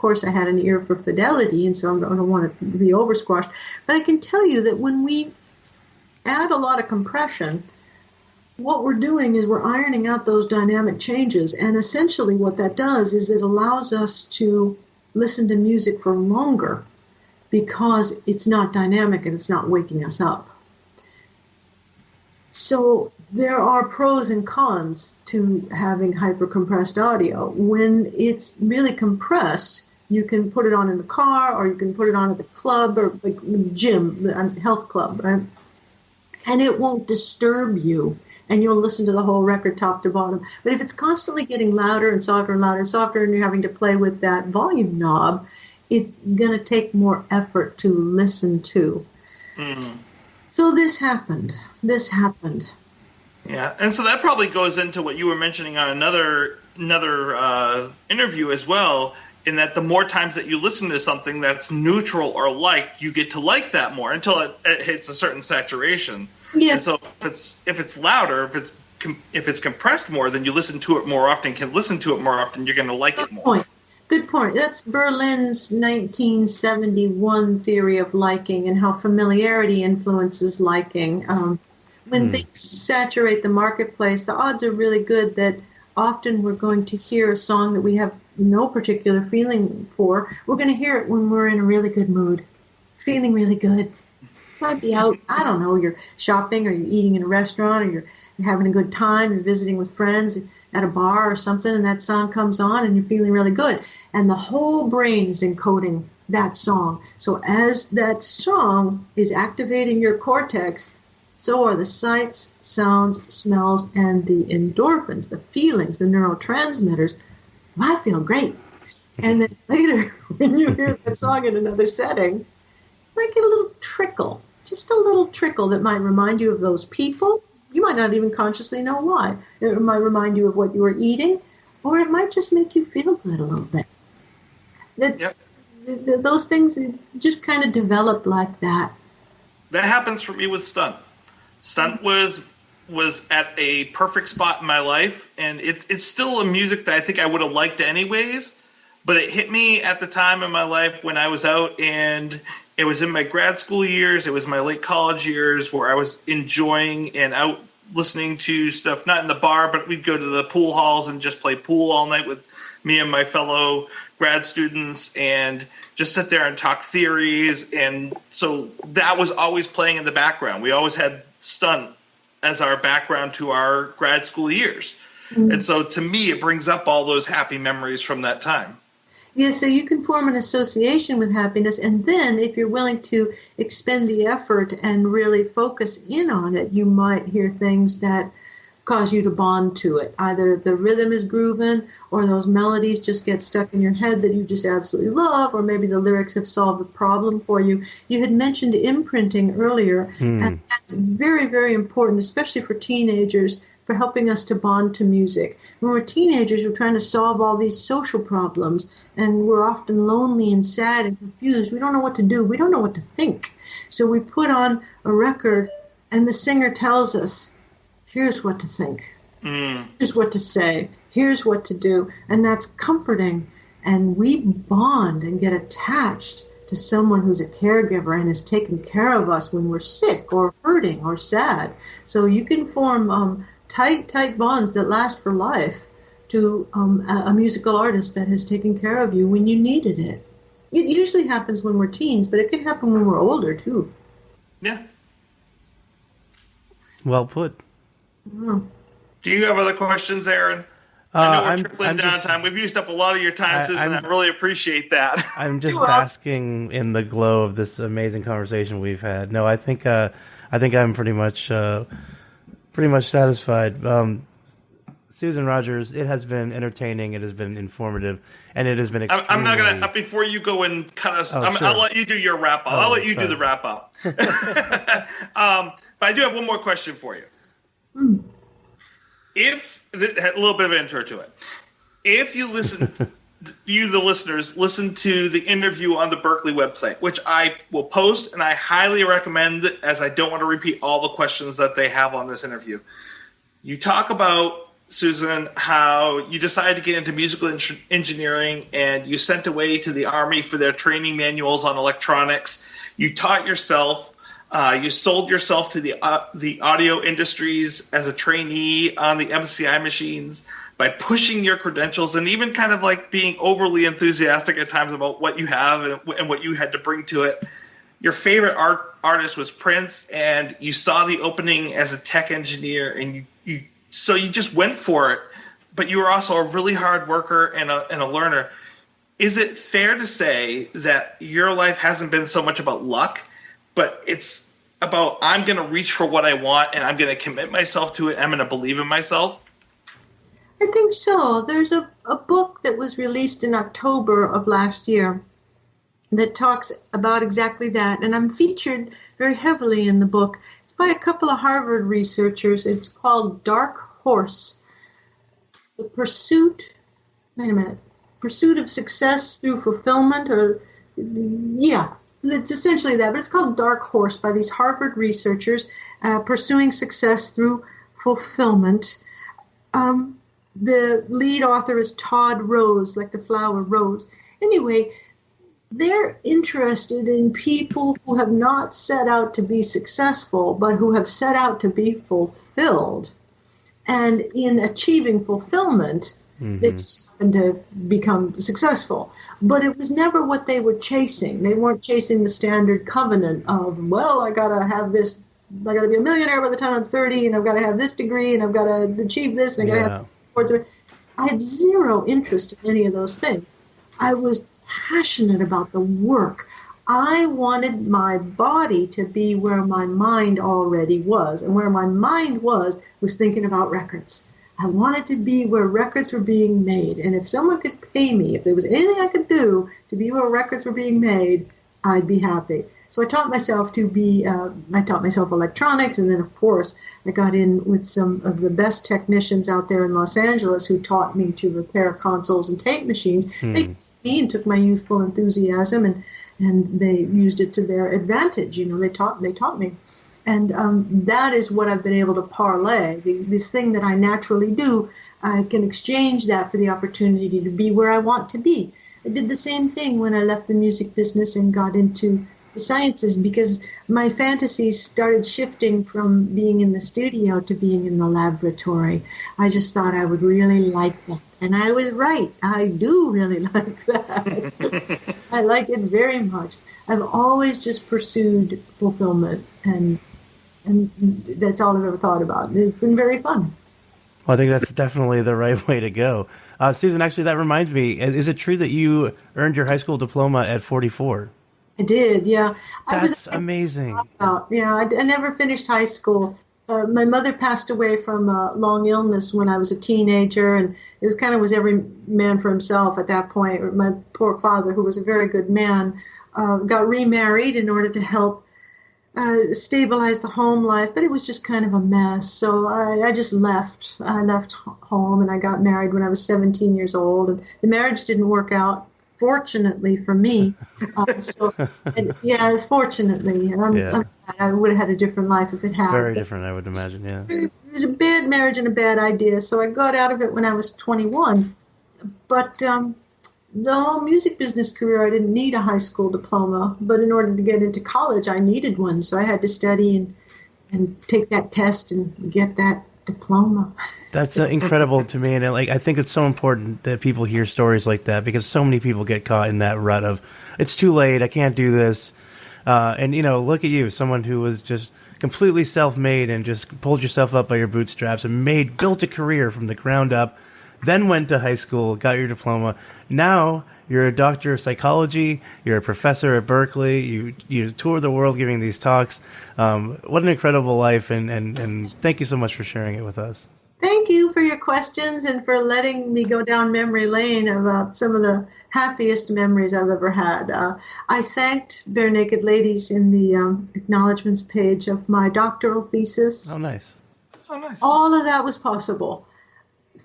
course, I had an ear for fidelity, and so I don't want it to be oversquashed. But I can tell you that when we add a lot of compression, what we're doing is we're ironing out those dynamic changes. And essentially what that does is it allows us to listen to music for longer because it's not dynamic and it's not waking us up. So there are pros and cons to having hyper-compressed audio. When it's really compressed, you can put it on in the car, or you can put it on at the club, or like gym, health club, right? And it won't disturb you, and you'll listen to the whole record top to bottom. But if it's constantly getting louder and softer and louder and softer, and you're having to play with that volume knob, it's going to take more effort to listen to. Mm. So this happened. Yeah, and so that probably goes into what you were mentioning on another interview as well, in that the more times that you listen to something that's neutral or liked, you get to like that more until it hits a certain saturation. Yes. And so if it's louder, if it's compressed more, then you listen to it more often. Can listen to it more often, you're going to like it more. Good point. That's Berlin's 1971 theory of liking and how familiarity influences liking. When things saturate the marketplace, the odds are really good that often we're going to hear a song that we have no particular feeling for. We're going to hear it when we're in a really good mood, feeling really good. Might be out, I don't know, you're shopping or you're eating in a restaurant or you're having a good time, you're visiting with friends at a bar or something, and that song comes on and you're feeling really good. And the whole brain is encoding that song. So as that song is activating your cortex, so are the sights, sounds, smells, and the endorphins, the feelings, the neurotransmitters. I feel great. And then later, when you hear that song in another setting, you might get a little trickle, just a little trickle that might remind you of those people. You might not even consciously know why. It might remind you of what you were eating, or it might just make you feel good a little bit. Those things just kind of develop like that. That happens for me with Stunt. Stunt was at a perfect spot in my life, and it's still a music that I think I would have liked anyways, but it hit me at the time in my life when I was out, and it was in my grad school years, it was my late college years, where I was enjoying and out listening to stuff, not in the bar, but we'd go to the pool halls and just play pool all night with me and my fellow grad students and just sit there and talk theories. And so that was always playing in the background. We always had Stunt as our background to our grad school years. Mm-hmm. And so to me, it brings up all those happy memories from that time. Yeah, so you can form an association with happiness, and then if you're willing to expend the effort and really focus in on it, you might hear things that cause you to bond to it. Either the rhythm is grooving, or those melodies just get stuck in your head that you just absolutely love, or maybe the lyrics have solved the problem for you. You had mentioned imprinting earlier, and that's very, very important, especially for teenagers, for helping us to bond to music. When we're teenagers, we're trying to solve all these social problems, and we're often lonely and sad and confused. We don't know what to do. We don't know what to think. So we put on a record, and the singer tells us, here's what to think. Here's what to say. Here's what to do. And that's comforting. And we bond and get attached to someone who's a caregiver and is taking care of us when we're sick or hurting or sad. So you can form tight bonds that last for life to a musical artist that has taken care of you when you needed it. It usually happens when we're teens, but it can happen when we're older, too. Yeah. Well put. Oh. Do you have other questions, Aaron? I know we're tripling down time. We've used up a lot of your time, Susan. I really appreciate that. I'm just basking in the glow of this amazing conversation we've had. No, I think I'm pretty much satisfied. Susan Rogers, it has been entertaining, it has been informative, and it has been extremely... I'm not going to... Before you go and cut us... Sure. I'll let you do your wrap-up. I'll let you do the wrap-up. But I do have one more question for you. If... A little bit of an intro to it. If you listen... you, the listeners, listen to the interview on the Berklee website, which I will post, and I highly recommend it, as I don't want to repeat all the questions that they have on this interview. You talk about Susan, how you decided to get into musical engineering and you sent away to the Army for their training manuals on electronics. You taught yourself. You sold yourself to the audio industries as a trainee on the MCI machines by pushing your credentials and even kind of like being overly enthusiastic at times about what you have and what you had to bring to it. Your favorite artist was Prince, and you saw the opening as a tech engineer, and so you just went for it. But you were also a really hard worker and a learner. Is it fair to say that your life hasn't been so much about luck, but it's about I'm going to reach for what I want and I'm going to commit myself to it. I'm going to believe in myself? I think so. There's a book that was released in October of last year that talks about exactly that. And I'm featured very heavily in the book. It's by a couple of Harvard researchers. It's called Dark Horse, The Pursuit of Success Through Fulfillment, it's essentially that, but it's called Dark Horse by these Harvard researchers, pursuing success through fulfillment. The lead author is Todd Rose, like the flower rose. Anyway, they're interested in people who have not set out to be successful, but who have set out to be fulfilled. And in achieving fulfillment, they just happened to become successful. But it was never what they were chasing. They weren't chasing the standard covenant of, well, I got to have this, I got to be a millionaire by the time I'm 30, and I've got to have this degree, and I've got to achieve this, and I got to have awards. I had zero interest in any of those things. I was passionate about the work. I wanted my body to be where my mind already was. And where my mind was thinking about records. I wanted to be where records were being made. And if someone could pay me, if there was anything I could do to be where records were being made, I'd be happy. So I taught myself electronics. And then, of course, I got in with some of the best technicians out there in Los Angeles who taught me to repair consoles and tape machines. They and took my youthful enthusiasm and they used it to their advantage. They taught me. And that is what I've been able to parlay. This thing that I naturally do, I can exchange that for the opportunity to be where I want to be. I did the same thing when I left the music business and got into the sciences, because my fantasies started shifting from being in the studio to being in the laboratory. I just thought I would really like that. And I was right. I do really like that. I like it very much. I've always just pursued fulfillment, and that's all I've ever thought about. It's been very fun. Well, I think that's definitely the right way to go. Susan, actually, that reminds me, is it true that you earned your high school diploma at 44? I did, yeah. That's amazing. I never finished high school. My mother passed away from a long illness when I was a teenager, and it was every man for himself at that point. My poor father, who was a very good man, got remarried in order to help stabilize the home life, but it was just kind of a mess. So I just left. I left home, and I got married when I was 17 years old, and the marriage didn't work out, fortunately for me. Fortunately. And I would have had a different life if it had. Very different, I would imagine, yeah. It was a bad marriage and a bad idea, so I got out of it when I was 21. But the whole music business career, I didn't need a high school diploma, but in order to get into college, I needed one. So I had to study and take that test and get that diploma. That's incredible to me, and I think it's so important that people hear stories like that, because so many people get caught in that rut of, it's too late, I can't do this. And look at you, someone who was just completely self-made and just pulled yourself up by your bootstraps and built a career from the ground up, then went to high school, got your diploma. Now you're a doctor of psychology, you're a professor at Berklee, you tour the world giving these talks. What an incredible life, and thank you so much for sharing it with us. Thank you for your questions and for letting me go down memory lane about some of the happiest memories I've ever had. I thanked Barenaked Ladies in the acknowledgments page of my doctoral thesis. Oh, nice. All of that was possible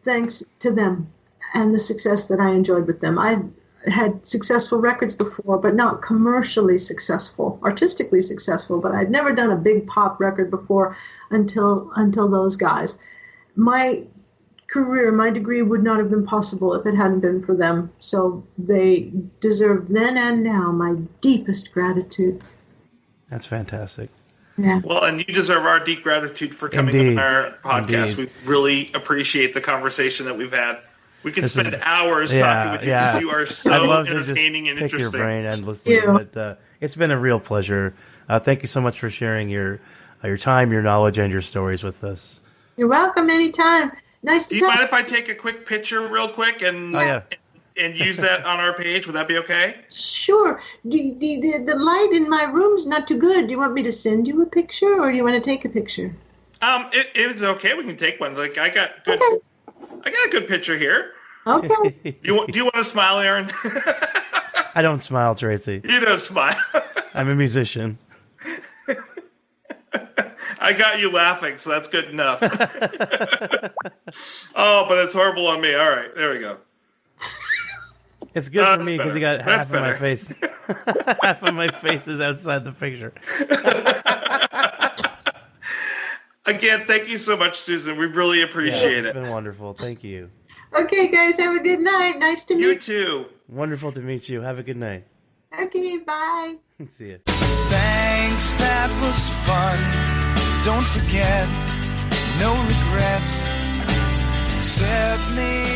thanks to them and the success that I enjoyed with them. I had successful records before, but not commercially successful, artistically successful, but I'd never done a big pop record before until those guys. My career, my degree would not have been possible if it hadn't been for them. So they deserve then and now my deepest gratitude. That's fantastic. Yeah. Well, and you deserve our deep gratitude for coming Indeed. on our podcast. Indeed. We really appreciate the conversation that we've had. We can spend hours talking with you because you are so I'd love entertaining to and just pick interesting. your brain endlessly, but it's been a real pleasure. Thank you so much for sharing your time, your knowledge, and your stories with us. You're welcome anytime. Nice to Do you talk. mind if I take a quick picture real quick and use that on our page? Would that be okay? Sure. The light in my room's not too good. Do you want me to send you a picture, or do you want to take a picture? It is okay. We can take one. Like I got a good picture here. Okay. Do you want to smile, Aaron? I don't smile, Tracy. You don't smile. I'm a musician. I got you laughing, so that's good enough. Oh, but it's horrible on me. All right, there we go. It's good for me because you got half of my face. Half of my face is outside the picture. Again, thank you so much, Susan. We really appreciate it. It's been wonderful. Thank you. Okay, guys, have a good night. Nice to meet you. You too. Wonderful to meet you. Have a good night. Okay, bye. See you. Thanks, that was fun. Don't forget, no regrets. Set me